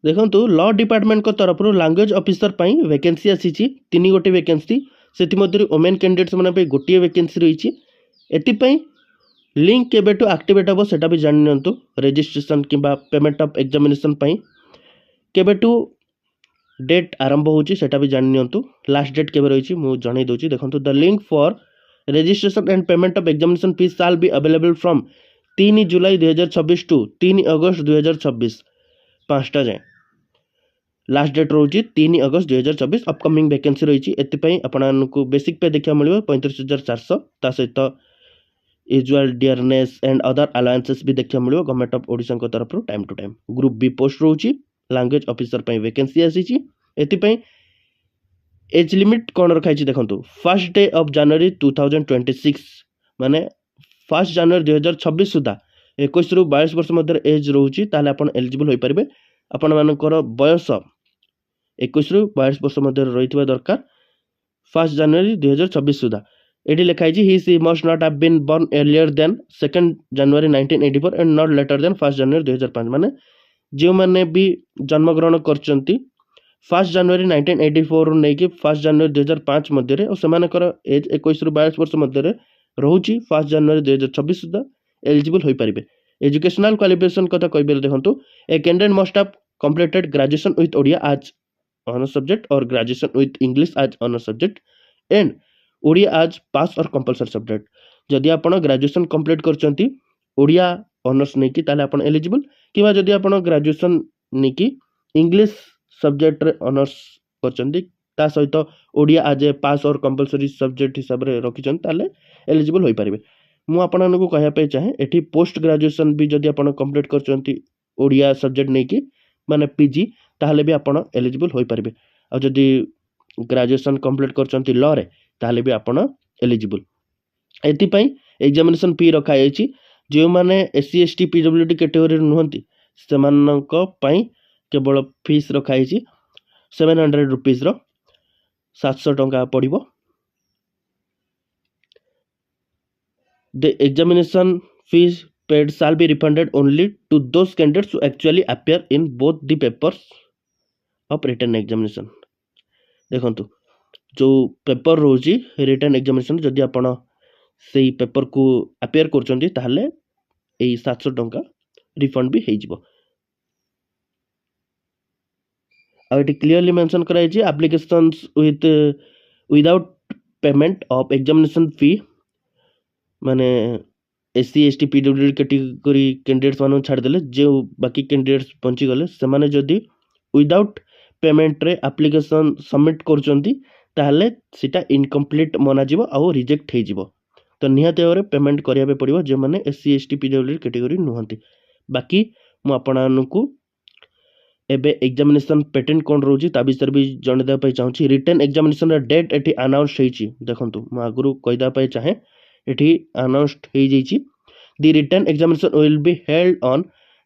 देखंतु law department को तरफ लैंग्वेज ऑफिसर पई वैकेंसी आसीची 3 गोटी वैकेंसी सेति मध्यरु वुमेन कैंडिडेट्स माने पे गोटी वैकेंसी रहिची एति पई लिंक केबेटु एक्टिवेट हबो सेटा भी जानि नियंतु रजिस्ट्रेशन किबा पेमेंट ऑफ एग्जामिनेशन पई केबेटु डेट आरंभ होची सेटा भी जानि नियंतु लास्ट डेट केबे रहिची मु जणै दोची देखंतु the link for registration and payment of examination fees shall be available from 3 July 2026 to 3 August 2026 5टा जाए लास्ट डेट रोची 3 अगस्त 2024 अपकमिंग वैकेंसी रही एपाई आपको बेसिक पे देखा मिले 35,400 सहित usual dearness and other allowances भी देखा मिले गवर्नमेंट ऑफ ओडिशा तरफ time to time group B post रोची लैंग्वेज ऑफिसर पे वैकेंसी आसी एपाई एज लिमिट कौन रखाई देखो फर्स्ट डे ऑफ जनवरी 2026 माने 1 जनवरी 2026 सुधा 21 रु 22 वर्ष मध्य एज रोची ताले आपण एलिजिबल होई परिबे आपण मानकर बयस 21 रु 22 वर्ष मध्य रही दरकार 1 जनवरी 2026 सुधा एटी लिखाई ही सी must not have been born earlier than 2 January 1984 and not later than 1 January 2005 माने जो माने भी जन्मग्रहण करचंती 1 जनवरी 1984 रु नै कि 1 जनवरी 2005 मध्य रे और सेमानकर एज 21 रु 22 वर्ष मध्य रे रहउची 1 जनवरी 2026 सुधा एलिजिबल होई परिबे एजुकेशनल क्वालिफिकेशन कथा कहबे देखंतु a candidate must have completed graduation with Odia as honours subject or graduation with English as honours subject and Odia as pass or compulsory subject जदि आपण ग्रेजुएशन कंप्लीट करचंती ओडिया ऑनर्स नै कि ताले आपण एलिजिबल किबा जदि आपण ग्रेजुएशन नै कि इंग्लिश सब्जेक्ट रे ऑनर्स करचंती ता सहित Odia as a pass or compulsory subject हिसाब रे रखिचंती ताले एलिजिबल होई परिबे मु आपनको कहया पे चाहे एठी पोस्ट ग्रेजुएशन भी जदि आपण कंप्लीट करचंती ओडिया सब्जेक्ट नै कि माने पीजी ताहले भी आपण एलिजिबल होई परिबे आ जदि ग्रेजुएशन कंप्लीट करचंती लॉ रे ताहले भी आपण एलिजिबल एति पई एग्जामिनेशन फी रखा जायछि जे माने एससी एसटी पीडब्ल्यूडी कैटेगरी नुहंती सेमानक पई केवल फीस रखा जायछि 700 रुपीस रो 700 टंका पड़िबो the examination fees paid shall be refunded only to those candidates who actually appear in both the papers of written examination देखंतु जो पेपर रोजी रिटन एग्जामिनेशन जदि आपण से पेपर को अपेयर करचंती ताहले एई 700 टंका रिफंड भी हेजिबो आ एटी क्लियरली मेंशन कराई जे applications with without payment of examination fee माने SC ST PWD category candidates मानू छाड़ देले जे बाकी कैंडिडेट्स पहुंची गले से माने जदि विदाउट पेमेंट रे एप्लीकेशन सबमिट करचंती ताहले सेटा इनकम्प्लीट मना जिवो आ रिजेक्ट हे जिवो तो निहाते ओरे पेमेंट करिया पे पड़िवो जे माने एससी एसटी पीडब्ल्यूडी कैटेगरी नुहंती बाकी मु आपनानकु एबे एग्जामिनेशन पैटर्न कोन रोजी ता विषय भी जण दे पे चाहूची रिटन एग्जामिनेशन रे डेट एठी अनाउंस हेची देखंतु मु आगुरु कहिदा पे चाहे एठी अनाउंस्ड हे जैछि the written examination will be held on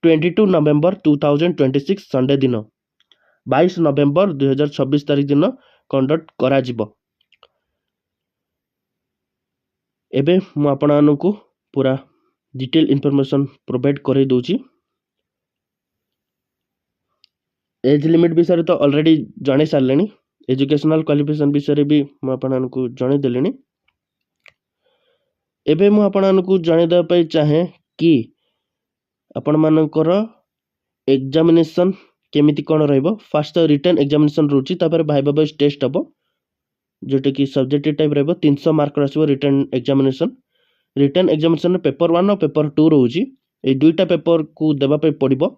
22 November 2026 Sunday दिन 22 नवंबर 2026 तारिख दिन कंडक्ट करा जिवो एबे मु आपनानकु पूरा डिटेल इंफॉर्मेशन प्रोवाइड करे दोची एज लिमिट विषय तो ऑलरेडी जाने सारलेनी एजुकेशनल क्वालिफिकेशन विषय भी मु आपनानकु जणे देलेनी एबे मु आपनानकु जणे दे पे चाहे कि आपण मानकर एग्जामिनेशन केमिति कोन रहइबो फर्स्ट रिटन एग्जामिनेशन रुचि तापर भाइबा बेस टेस्ट हबो जोटे कि सब्जेक्टिव टाइप रहइबो 300 मार्क रसिबो रिटन एग्जामिनेशन पेपर 1 और पेपर 2 रहउची ए दुईटा पेपर को देबा पे पड़िबो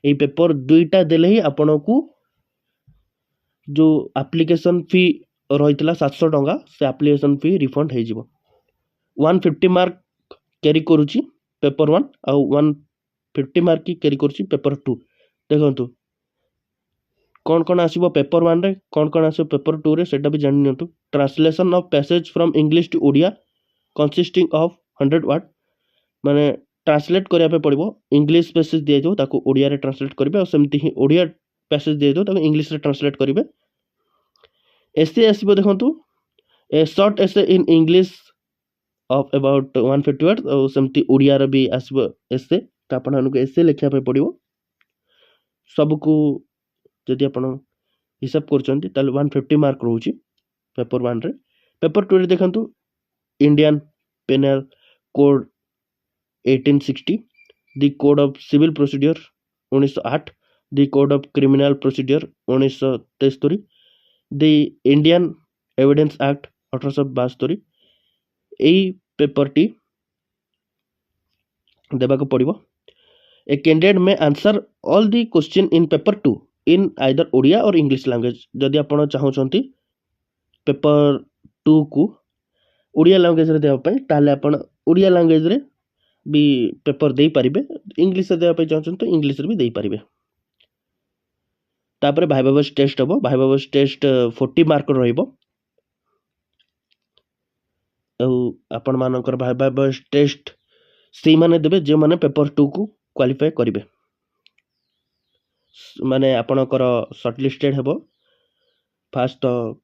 ए पेपर दुईटा देले ही आपनकु जो एप्लीकेशन फी रहितला 700 टंका से एप्लीकेशन फी रिफंड हे जिवो 150 मार्क कैरी करूची पेपर 1 और 150 मार्क की कैरी करूची पेपर 2 देखंतु कौन कौन आसीबो पेपर 1 रे कौन कौन आसीबो पेपर 2 रे सेटा भी जानि नियंतु translation of passage from English to Odia consisting of 100 word माने ट्रांसलेट करिया पे पड़िबो इंग्लिश पैसेज दिए जो ताको ओडिया रे ट्रांसलेट करबे और सेमति ही ओडिया पैसेज दिए जो ताको इंग्लिश रे ट्रांसलेट करबे एसे आसीबो देखंतु ए short essay in English of about 150 words और सेमति ओडिया रे भी आसीबो एसे त आपन को एसे लिखिया पे पड़िबो सब को जदि आप हिसाब कर 150 मार्क रोचे पेपर 1 रे। पेपर 2 रे देखंतु Indian penal code 1860, the code of civil procedure 1908, the code of criminal procedure 1973, the Indian evidence act 1872। यही पेपर टी देबाक पड़िबो। A candidate may answer all the questions in paper 2 in either Odia or English language. जदि आपण चाहूछंती paper 2 को Odia language रे देबा पई ताले आपण ओडिया लैंग्वेज रे भी पेपर दे पारिबे, इंग्लिश रे देबा पई चाहछन तो इंग्लिश रे भी दे पारिबे। तापरे भाइबा बस टेस्ट हबो। भाइबा बस टेस्ट 40 मार्क रहइबो। आपण मानकर भाइबा बस टेस्ट से माने देबे जे माने पेपर 2 को क्वालिफाई करिवे। माने आपणकर शॉर्टलिस्टेड हेबो। फास्ट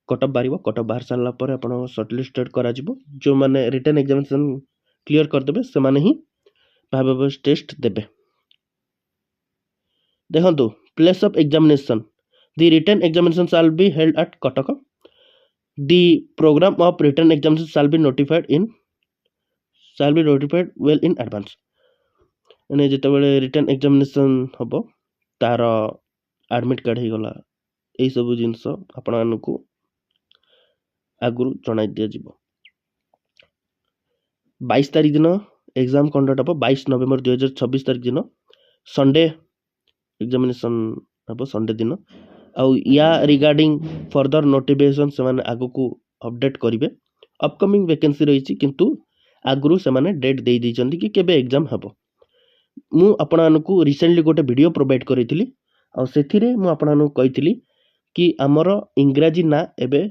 कटअप बाहर, कटअप बाहर सारा पर आप शॉर्टलिस्टेड करा जो माने रिटन एग्जामिनेशन क्लियर करदेबे से माने ही भाइबा बस टेस्ट देबे। देखंतु place of examination, the written examination shall be held at Cuttack. The programme of written examination shall be notified well in advance. माने जेतेबेले रिटन एग्जामिनेशन हबो तार एडमिट कार्ड ही गला यही सब जिनस आपण मानकु आगुरु जणाई दिया जिवो। 22 तारिख दिन एग्जाम कंडक्ट हबो। 22 नवेम्बर 2026 तारिख दिन संडे एग्जामिनेशन हबो, संडे दिन। आउ या रिगार्डिंग फर्दर नोटिफिकेशन से माने आगु को अपडेट करिवे। अपकमिंग वैकेंसी रही किंतु आगुरु से माने डेट दे दी कि केबे एग्जाम हबो। मु आपण मानकु रिसेंटली गोटे वीडियो प्रोवाइड करिथिली आ सेथिरे मु आपण मानकु कहिथिली कि आमर इंग्राजी ना एबे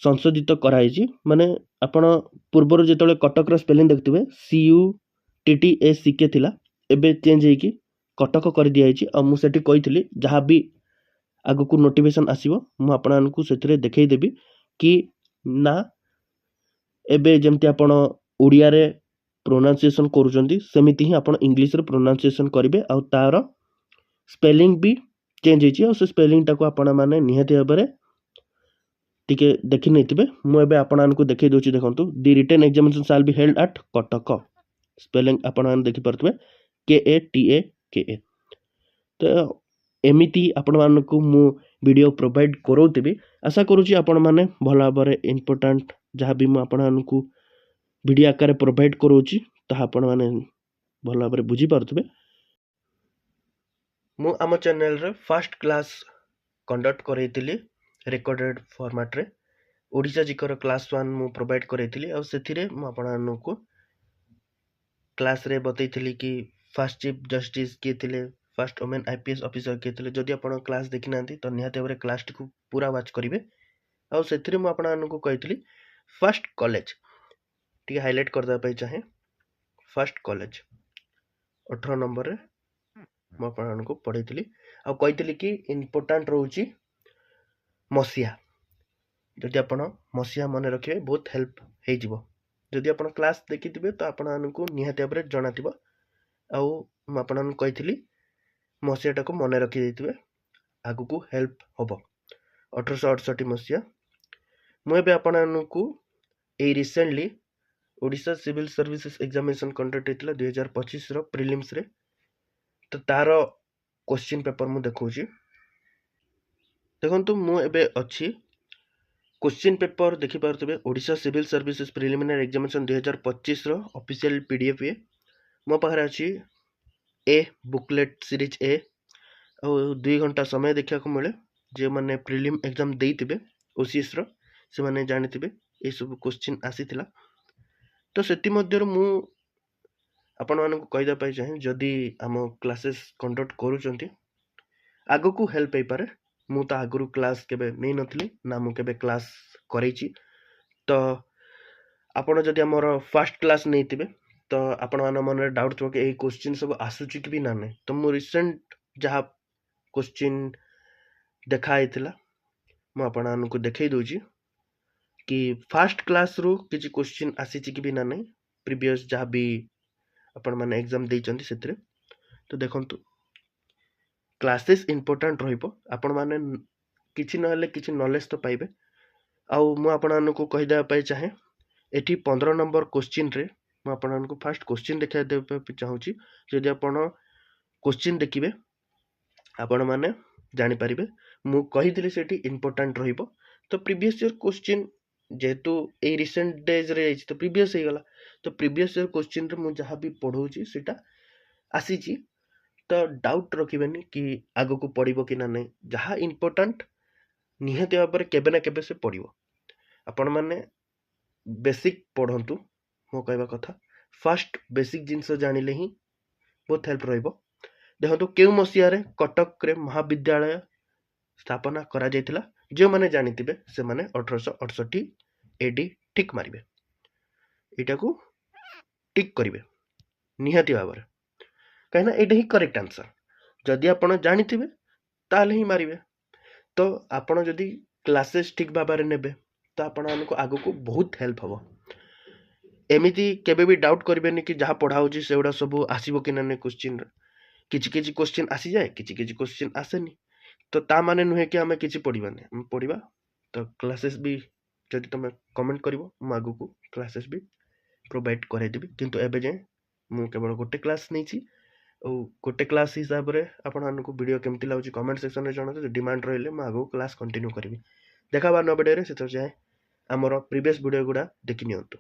संशोधित कराई। माने आपण पूर्वर जेतले कटक रो स्पेलिंग देखथिबे CUTTACK थिला, एबे चेंज हेकी कटक कर दिया आइछि। आ मु सेठी कहिथिली जहा भी आगु को नोटिफिकेशन आसीबो मु आपण मानकु सेथिरे देखै देबी कि ना एबे जेमति आपण ओडिया रे प्रोनाउंसिएशन करूचंती सेमिति ही आपण इंग्लिश रे प्रोनाउंसिएशन करिवे। आ तार स्पेलिंग भी चेंज हेछि आ से स्पेलिंग टाको आपण माने निहाती भाबरे टिके देखि नैतिबे। मु एबे आपण मानकु देखै दोछि। देखंतु the written examination shall be held at Cuttack. Spelling आपण माने देखि परतबे KATAKA। तो एमिति आपण मानकु मु वीडियो प्रोवाइड करोतिबी। आशा करूछि आपण माने भला भाबरे इंपोर्टेंट जहा भी मु आपण मानकु वीडियो आकार प्रोवाइड करोछि ताहा आपण माने भला भाबरे बुझी परतबे। मु आम चैनल रे फर्स्ट क्लास कंडक्ट करैतिली रिकॉर्डेड फॉर्मेट रे। ओडिशा जिकर क्लास 1 मु प्रोवाइड करैतिली आ सेथिरे मु आपण मानकु क्लास रे बतैतिली कि फर्स्ट चीफ जस्टिस के थिले, फर्स्ट वुमेन IPS ऑफिसर के थिले। जदि आपण क्लास देखि नांती तो निहाते भाबरे क्लास टी को पूरा वाच करिवे। आ सेथिरे मु आपण मानकु कहितिली फर्स्ट कॉलेज टी हाईलाइट करदा पई चाहे। फर्स्ट कॉलेज 18 नंबर रे मु आपण मानकु पढैतिली आ कहितिली कि इंपोर्टेंट रहउची मसिया। जदि आपण मसिया मन रखिबे बहुत हेल्प हे जिवो। जदि आपण क्लास देखिथिबे तो आपण मानकु निहाते भाबरे जणातिबो। आ मु आपण मानकु कहितिली मसिया टाको मन रखि दैथिबे आगु को हेल्प होबो। 1868 मसिया। मु एबे आपण मानकु ए recently Odisha civil services examination conduct हेतिला 2025 रो प्रीलिम्स रे। तो तार क्वेश्चन पेपर मु देखौची। देखंतु मु एबे अछि क्वेश्चन पेपर देखि पारतबे Odisha civil services preliminary examination 2025 रो ऑफिशियल PDF ए मो पाखरे अछि। ए बुकलेट सीरीज ए और 2 घंटा समय देखा को मिले। जे माने प्रीलिम एग्जाम देइतिबे OCS रो से माने जानितिबे ए सब क्वेश्चन आसीतिला। तो सेति मध्य मु आपण मानकु कहिदा पाई चाहे जदि आम क्लासेस कंडक्ट करूचंती आगु को हेल्प हे पारे। मु ता आगुरु क्लास केबे नै नथिली ना मु केबे क्लास करैची। तो आपण जदि हमर फर्स्ट क्लास नैतिबे तो आपण मान मन डाउट थो कि ए क्वेश्चन सब आसुची कि भी ना नै। तो मु रिसेंट जहा क्वेश्चन देखा आइतिला मु आपण मानकु देखै दोची कि फर्स्ट क्लास रो किछि क्वेश्चन आसीची कि भी ना नै प्रीवियस जहा भी आपण माने एग्जाम देइचंती सेतरे। तो देखंतु क्लासेस इंपोर्टाट रही किसी ना किसी नॉलेज तो पाइबे आउ मु आपको कहीदेवाई चाहे एटी 15 नंबर क्वेश्चन रे मु आपको फास्ट क्वेश्चन देखा देवाई चाहूँगी जदि आप क्वेश्चन देखिए आपण मैंने जानीपारे मु कही से इंपोर्टाट रहिबो तो प्रीवियस ईयर क्वेश्चन जेहेतु ए रिसेंट डेज रे तो प्रीवियस गला तो प्रीवियस ईयर क्वेश्चन रे मु जहाँ भी पढ़ाऊँगी सेटा आसी तो डाउट रखिबेनी कि आगो को पड़िबो कि ना नहीं जहाँ इंपोर्टाट निहाती भाव में केबे ना केबे से पड़िबो आपण माने बेसिक पढ़ंतु मो कहवा कथा फास्ट बेसिक जिनस जानिले ही बहुत हेल्प रहिबो देखो केउ मसीहा रे कटक रे महाविद्यालय स्थापना करा जायतिला जो माने जानिथिबे से माने 1868 एडी ठीक मारिबे एटा को टिक करिवे निहाती भाव में कहीं एटा ही करेक्ट आंसर जदि आपण जानिथिबे ताले ही मारिबे तो आपण जदि क्लासेस ठीक भाव में नेबे तो आपण हमको आगो को बहुत हेल्प हम एमती केबे भी डाउट करेंगे कि जहाँ पढ़ाऊँ से गुड़ा सब आसो कि ना क्वेश्चन किसी क्वेश्चन आसी जाए किसी क्वेश्चन आसेनी तो ता माने नुहे कि आम कि पढ़ानी पढ़ा तो क्लासेस भी जदि तुम कमेंट कर आगू को क्लासेस भी प्रोवाइड कराइदेवी किंतु एबे जाए मु केवल गोटे क्लास नहीं गोटे क्लास हिसाब से आपको वीडियो केमती लगुच कमेंट सेक्शन में जनाते डिमांड रही है आगू क्लास कंटिन्यू करी देखा नवे वीडियो से जाए आमर प्रीवियस वीडियो गुड़ा देखी नियंतु।